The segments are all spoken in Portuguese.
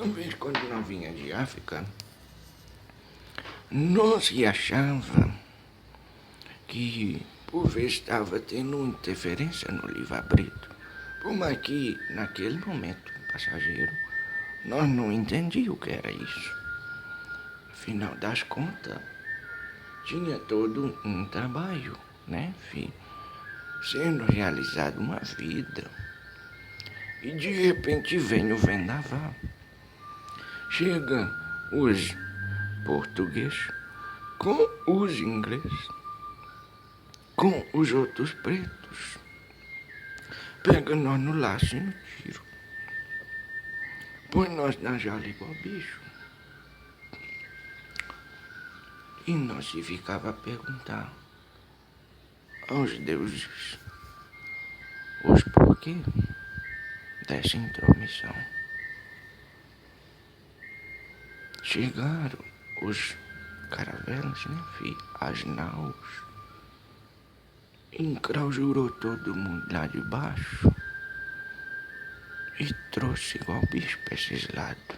Uma vez, quando nós vinha de África, nós se achava que por vezes estava tendo interferência no livre-arbítrio. Por mais que, naquele momento, passageiro, nós não entendíamos o que era isso. Afinal das contas, tinha todo um trabalho, né, filho? Sendo realizado uma vida. E de repente vem o vendaval. Chega os portugueses com os ingleses, com os outros pretos. Pega nós no laço e no tiro. Põe nós na jaula igual bicho. E nós se ficava a perguntar aos deuses os porquê dessa intromissão. Chegaram os caravelas, né, filho? As naus. Encrausurou todo mundo lá de baixo e trouxe igual bicho para esses lados.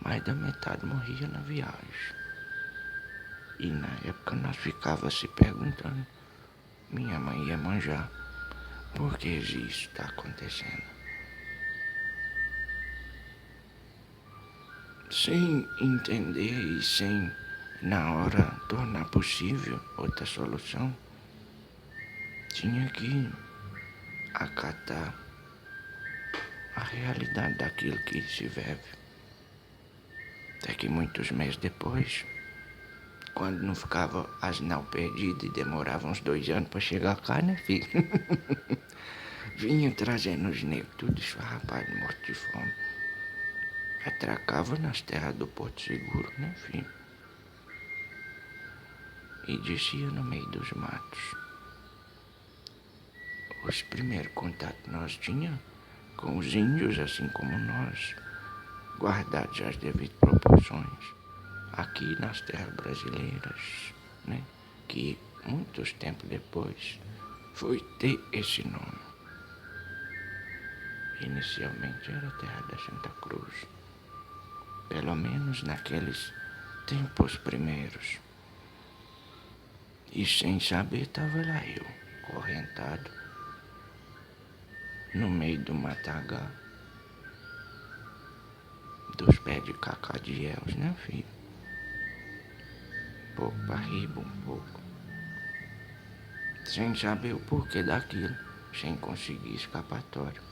Mais da metade morria na viagem. E na época nós ficava se perguntando, minha mãe ia manjar, por que isso está acontecendo? Sem entender e sem, na hora, tornar possível outra solução, tinha que acatar a realidade daquilo que se vive. Até que muitos meses depois, quando não ficava as nau perdidas e demorava uns 2 anos para chegar cá, né, filho? Vinha trazendo os negros tudo esfarrapado, morto de fome. Atracava nas terras do Porto Seguro, né, filho? E descia no meio dos matos. Os primeiros contatos nós tínhamos com os índios, assim como nós, guardados as devidas proporções, aqui nas terras brasileiras, né? Que muitos tempos depois foi ter esse nome. Inicialmente era a terra da Santa Cruz, pelo menos naqueles tempos primeiros. E sem saber estava lá eu, correntado, no meio do matagal, dos pés de cacadiéus, né, filho? Pouco para riba, um pouco. Sem saber o porquê daquilo, sem conseguir escapatório.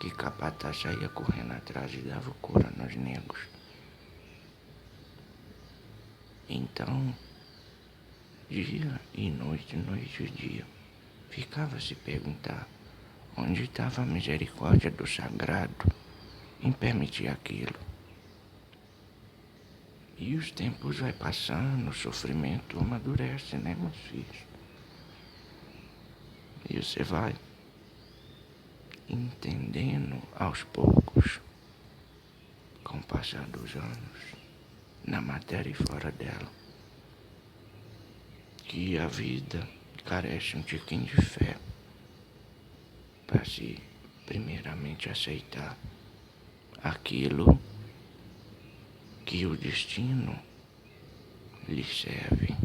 Que capataz saía correndo atrás e dava cura nos negros. Então, dia e noite e dia, ficava a se perguntar onde estava a misericórdia do sagrado em permitir aquilo. E os tempos vai passando, o sofrimento amadurece, né, meus filhos? E você vai entendendo aos poucos, com o passar dos anos, na matéria e fora dela, que a vida carece um tiquinho de fé para se primeiramente aceitar aquilo que o destino lhe serve.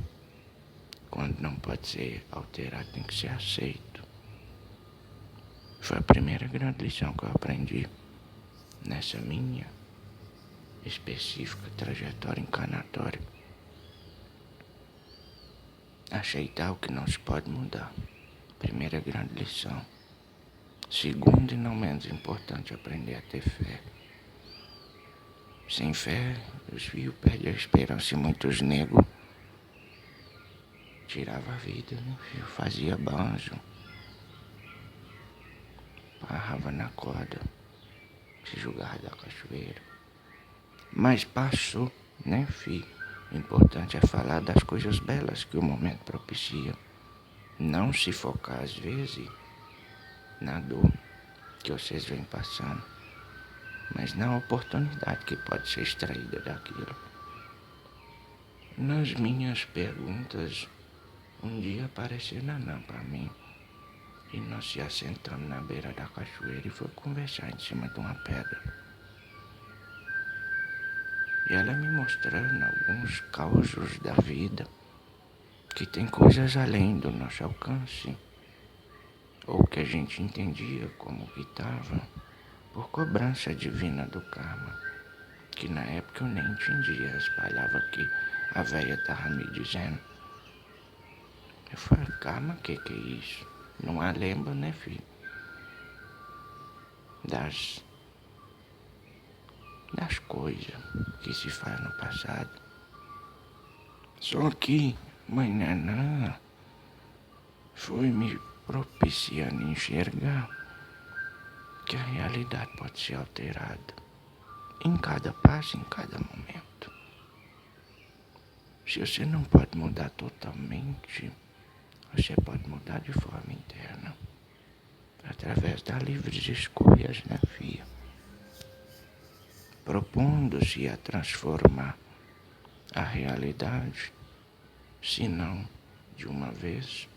Quando não pode ser alterado, tem que ser aceito. Foi a primeira grande lição que eu aprendi nessa minha específica trajetória encarnatória. Aceitar o que não se pode mudar. Primeira grande lição. Segunda e não menos importante, aprender a ter fé. Sem fé, os filhos perdem a esperança e muitos negros tiravam a vida, né, filho? Fazia banjo, parrava na corda, se jogava da cachoeira. Mas passou, né, filho? O importante é falar das coisas belas que o momento propicia. Não se focar, às vezes, na dor que vocês vêm passando, mas na oportunidade que pode ser extraída daquilo. Nas minhas perguntas, um dia apareceu Nanã para mim, e nós se assentamos na beira da cachoeira e foi conversar em cima de uma pedra. e ela me mostrando alguns causos da vida, que tem coisas além do nosso alcance, ou que a gente entendia como que estava, por cobrança divina do karma, que na época eu nem entendia as palavras que a véia estava me dizendo. Eu falei, karma, que é isso? Não a lembro, né, filho? Das coisas que se faz no passado. Só que Mãe Nanã foi me propiciando enxergar que a realidade pode ser alterada em cada passo, em cada momento. Se você não pode mudar totalmente, você pode mudar de forma interna, através das livres escolhas, né, filha? Propondo-se a transformar a realidade, se não de uma vez,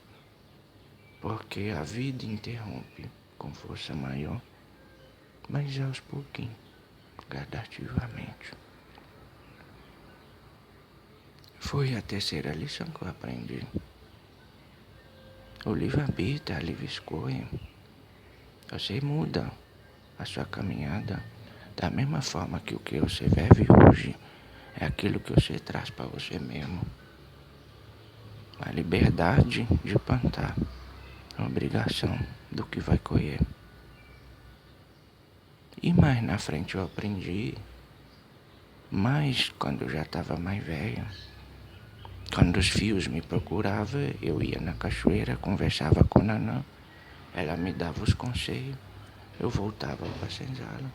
porque a vida interrompe com força maior, mas aos pouquinhos, gradativamente. Foi a terceira lição que eu aprendi. O livre-arbítrio, a livre escolha, você muda a sua caminhada da mesma forma que o que você vive hoje é aquilo que você traz para você mesmo. A liberdade de plantar, a obrigação do que vai colher. E mais na frente eu aprendi, mas quando eu já estava mais velho, quando os fios me procuravam, eu ia na cachoeira, conversava com a Nanã, ela me dava os conselhos, eu voltava para a senzala,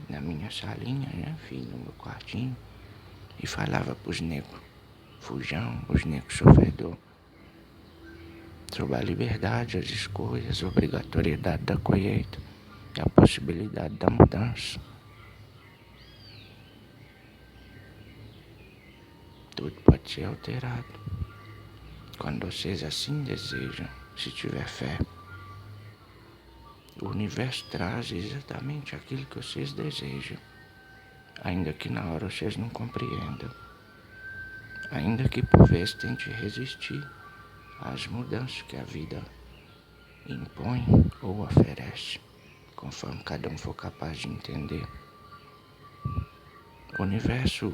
na minha salinha, né, filho, no meu quartinho, e falava pros negros, fujão, os negros sofredores, sobre a liberdade, as escolhas, a obrigatoriedade da colheita, a possibilidade da mudança. Tudo pode ser alterado, quando vocês assim desejam, se tiver fé. O universo traz exatamente aquilo que vocês desejam, ainda que na hora vocês não compreendam, ainda que por vezes tente resistir às mudanças que a vida impõe ou oferece, conforme cada um for capaz de entender. O universo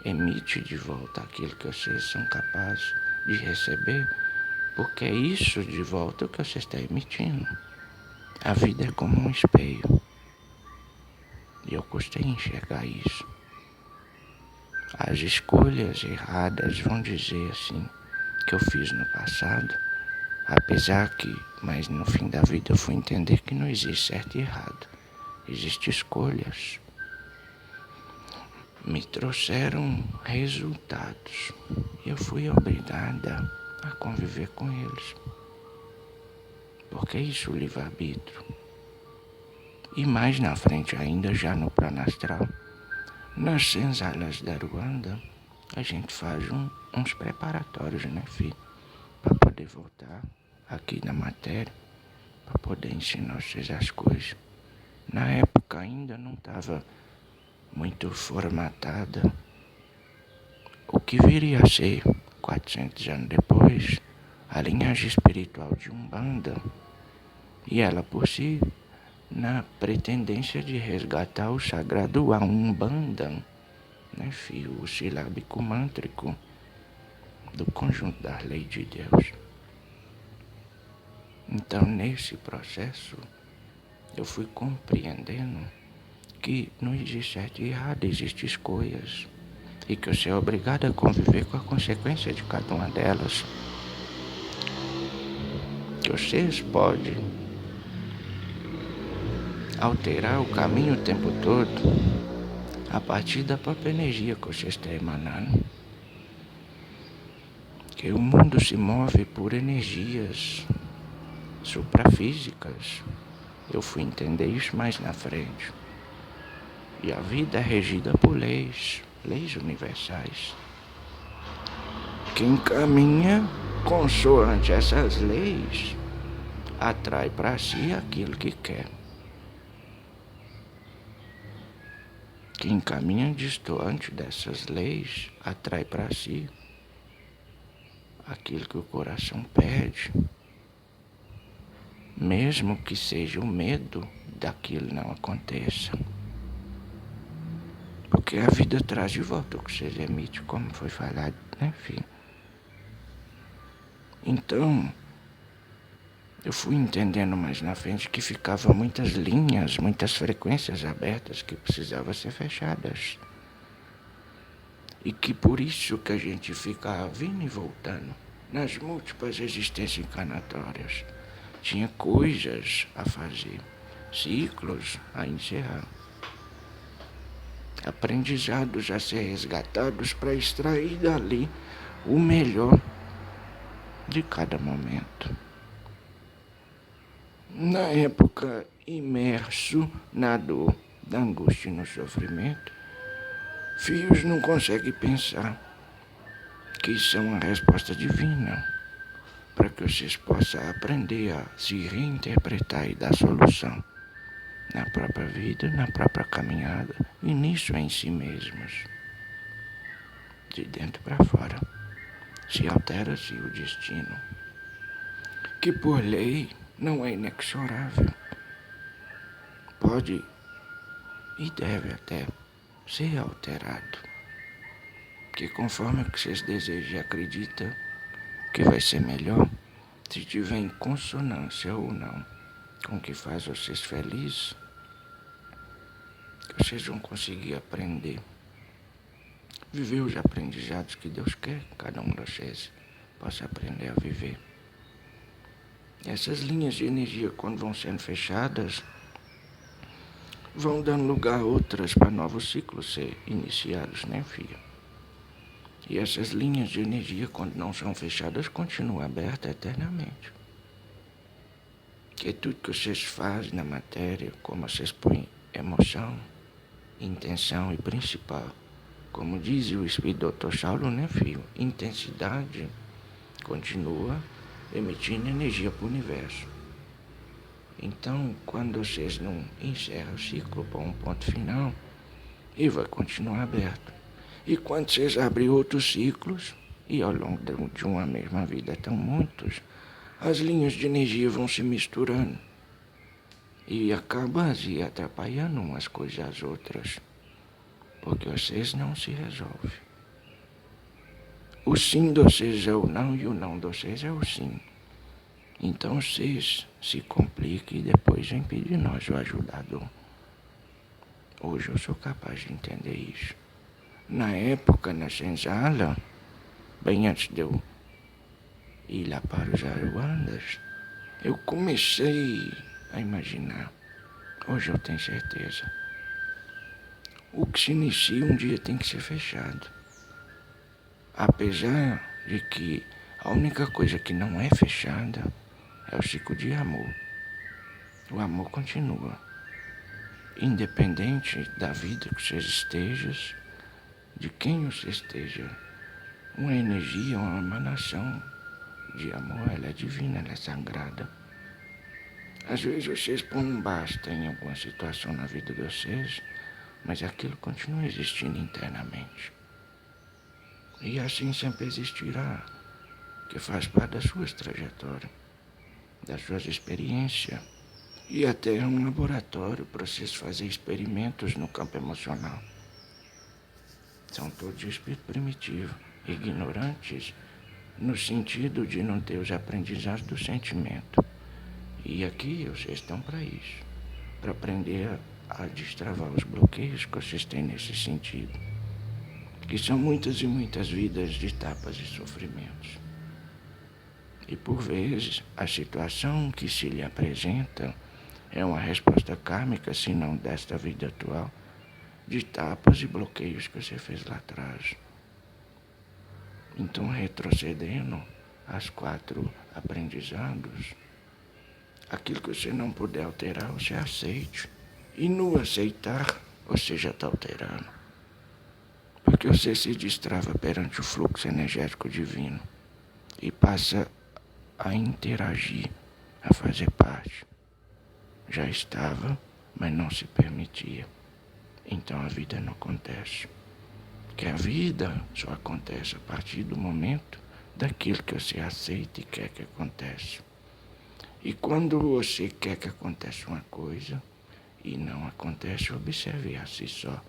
emite de volta aquilo que vocês são capazes de receber, porque é isso de volta que vocês estão emitindo. A vida é como um espelho, e eu custei enxergar isso. As escolhas erradas vão dizer assim, que eu fiz no passado, apesar que, mas no fim da vida eu fui entender que não existe certo e errado, existem escolhas. Me trouxeram resultados, e eu fui obrigada a conviver com eles. Porque é isso o livre-arbítrio. E mais na frente ainda, já no plano astral, nas senzalas da Ruanda, a gente faz uns preparatórios, né, filho? Para poder voltar aqui na matéria, para poder ensinar vocês as coisas. Na época ainda não estava muito formatada o que viria a ser, 400 anos depois, a linhagem espiritual de Umbanda. E ela por si, na pretendência de resgatar o sagrado a Umbanda, né, filho, o silábico mântrico do conjunto das leis de Deus. Então, nesse processo, eu fui compreendendo que não existe certo e errado, existem escolhas, e que você é obrigado a conviver com a consequência de cada uma delas. Que vocês podem alterar o caminho o tempo todo a partir da própria energia que você está emanando. Que o mundo se move por energias suprafísicas. Eu fui entender isso mais na frente. E a vida é regida por leis universais. Quem caminha consoante essas leis atrai para si aquilo que quer. Quem caminha distante dessas leis atrai para si aquilo que o coração pede, mesmo que seja o medo daquilo não aconteça. Porque a vida traz de volta o que você emite, como foi falado, né, filho? Então, eu fui entendendo mais na frente que ficavam muitas linhas, muitas frequências abertas que precisavam ser fechadas. E que por isso que a gente fica vindo e voltando nas múltiplas existências encarnatórias. Tinha coisas a fazer, ciclos a encerrar, aprendizados a ser resgatados para extrair dali o melhor de cada momento. Na época, imerso na dor, da angústia e no sofrimento, filhos não conseguem pensar que isso é uma resposta divina para que vocês possam aprender a se reinterpretar e dar solução na própria vida, na própria caminhada e nisso em si mesmos. De dentro para fora, se altera-se o destino, que por lei não é inexorável. Pode e deve até ser alterado, que conforme o que vocês desejam e acreditam que vai ser melhor, se tiver em consonância ou não com o que faz vocês felizes, vocês vão conseguir aprender, viver os aprendizados que Deus quer que cada um de vocês possa aprender a viver. E essas linhas de energia, quando vão sendo fechadas, vão dando lugar a outras para novos ciclos ser iniciados, né, filha? E essas linhas de energia, quando não são fechadas, continuam abertas eternamente. Que tudo que vocês fazem na matéria, como vocês põem emoção, intenção e principal, como diz o Espírito Dr. Saulo, né, filho? Intensidade continua emitindo energia para o universo. Então, quando vocês não encerram o ciclo para um ponto final, ele vai continuar aberto. E quando vocês abrem outros ciclos, e ao longo de uma mesma vida estão muitos, as linhas de energia vão se misturando e acabam se atrapalhando umas coisas às outras, porque vocês não se resolvem. O sim de vocês é o não e o não de vocês é o sim. Então vocês se complicam e depois vem pedir nós o ajudador. Hoje eu sou capaz de entender isso. Na época, na senzala, bem antes de eu ir lá para os Aruandas, eu comecei a imaginar. Hoje eu tenho certeza. O que se inicia um dia tem que ser fechado. Apesar de que a única coisa que não é fechada é o ciclo de amor. O amor continua. Independente da vida que você esteja, de quem você esteja, uma energia, uma emanação de amor, ela é divina, ela é sagrada. Às vezes vocês põem um basta em alguma situação na vida de vocês, mas aquilo continua existindo internamente. E assim sempre existirá, que faz parte das suas trajetórias, das suas experiências. E até é um laboratório para vocês fazerem experimentos no campo emocional. São todos de espírito primitivo, ignorantes, no sentido de não ter os aprendizados do sentimento. E aqui vocês estão para isso, para aprender a destravar os bloqueios que vocês têm nesse sentido, que são muitas e muitas vidas de tapas e sofrimentos. E por vezes a situação que se lhe apresenta é uma resposta kármica, se não desta vida atual, de tapas e bloqueios que você fez lá atrás. Então, retrocedendo aos 4 aprendizados, aquilo que você não puder alterar, você aceite. E no aceitar, você já está alterando. Porque você se destrava perante o fluxo energético divino e passa a interagir, a fazer parte. Já estava, mas não se permitia. então a vida não acontece. Que a vida só acontece a partir do momento daquilo que você aceita e quer que aconteça. E quando você quer que aconteça uma coisa e não acontece, observe a si só.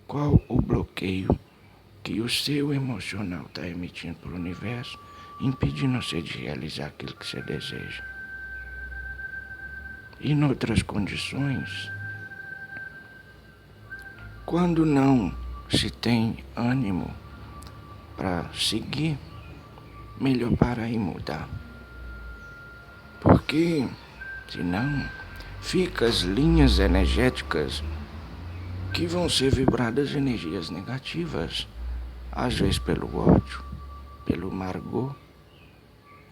Qual o bloqueio que o seu emocional está emitindo para o universo, impedindo você de realizar aquilo que você deseja? E em outras condições, quando não se tem ânimo para seguir, melhor parar e mudar. Porque, senão, fica as linhas energéticas que vão ser vibradas energias negativas, às vezes pelo ódio, pelo amargor,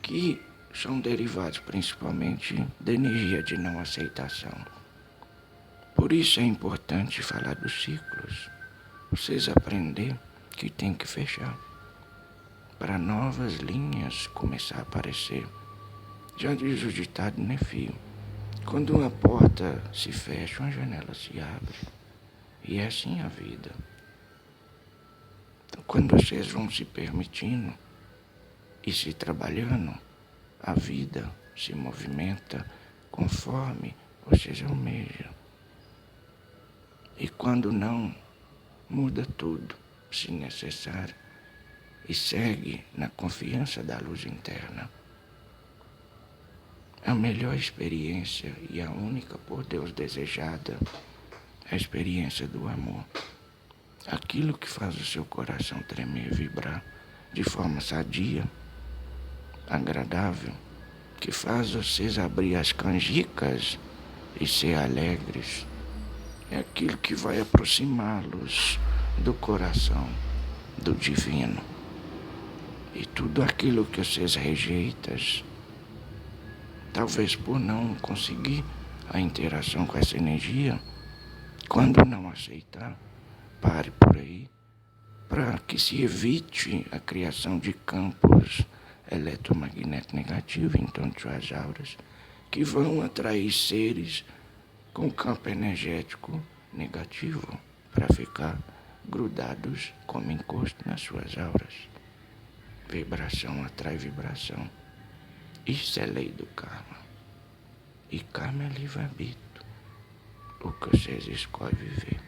que são derivados principalmente da energia de não aceitação. Por isso é importante falar dos ciclos, vocês aprender que tem que fechar, para novas linhas começar a aparecer. Já diz o ditado, né, filho? Quando uma porta se fecha, uma janela se abre. E é assim a vida. Então, quando vocês vão se permitindo e se trabalhando, a vida se movimenta conforme vocês almejam. E quando não, muda tudo, se necessário, e segue na confiança da luz interna. A melhor experiência e a única por Deus desejada é a experiência do amor. Aquilo que faz o seu coração tremer e vibrar de forma sadia, agradável, que faz vocês abrir as canjicas e ser alegres. É aquilo que vai aproximá-los do coração, do divino. E tudo aquilo que vocês rejeitam, talvez por não conseguir a interação com essa energia, quando não aceitar, pare por aí, para que se evite a criação de campos eletromagnéticos negativos em torno de suas auras, que vão atrair seres com campo energético negativo para ficar grudados como encosto nas suas auras. Vibração atrai vibração. Isso é lei do karma. E karma é livre-arbítrio. O que vocês escolhem viver.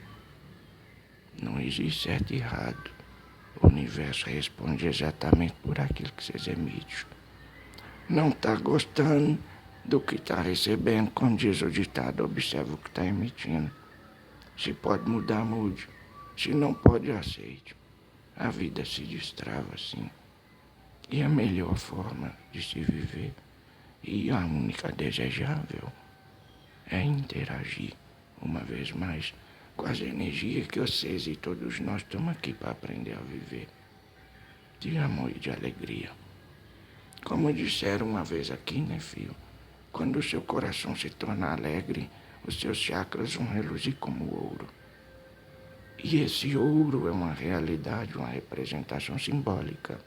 Não existe certo e errado. O universo responde exatamente por aquilo que vocês emitem. Não está gostando do que está recebendo, como diz o ditado, observa o que está emitindo. Se pode mudar, mude. Se não pode, aceite. A vida se destrava assim. E a melhor forma de se viver, e a única desejável, é interagir, uma vez mais, com as energias que vocês e todos nós estamos aqui para aprender a viver, de amor e de alegria. Como disseram uma vez aqui, né, filho? Quando o seu coração se torna alegre, os seus chakras vão reluzir como ouro. E esse ouro é uma realidade, uma representação simbólica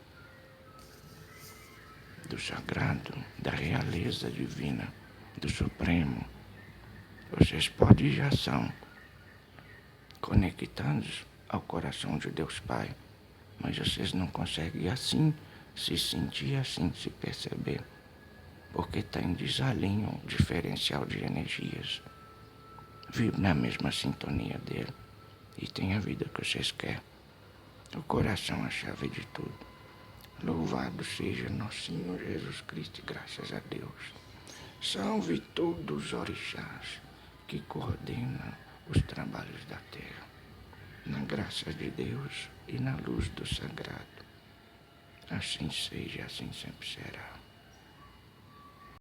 do sagrado, da realeza divina, do Supremo. Vocês podem e já são conectados ao coração de Deus Pai, mas vocês não conseguem assim se sentir, assim se perceber, porque está em desalinho diferencial de energias. Vive na mesma sintonia dele e tem a vida que vocês querem. O coração é a chave de tudo. Louvado seja nosso Senhor Jesus Cristo, graças a Deus. Salve todos os orixás que coordenam os trabalhos da terra, na graça de Deus e na luz do sagrado. Assim seja, assim sempre será.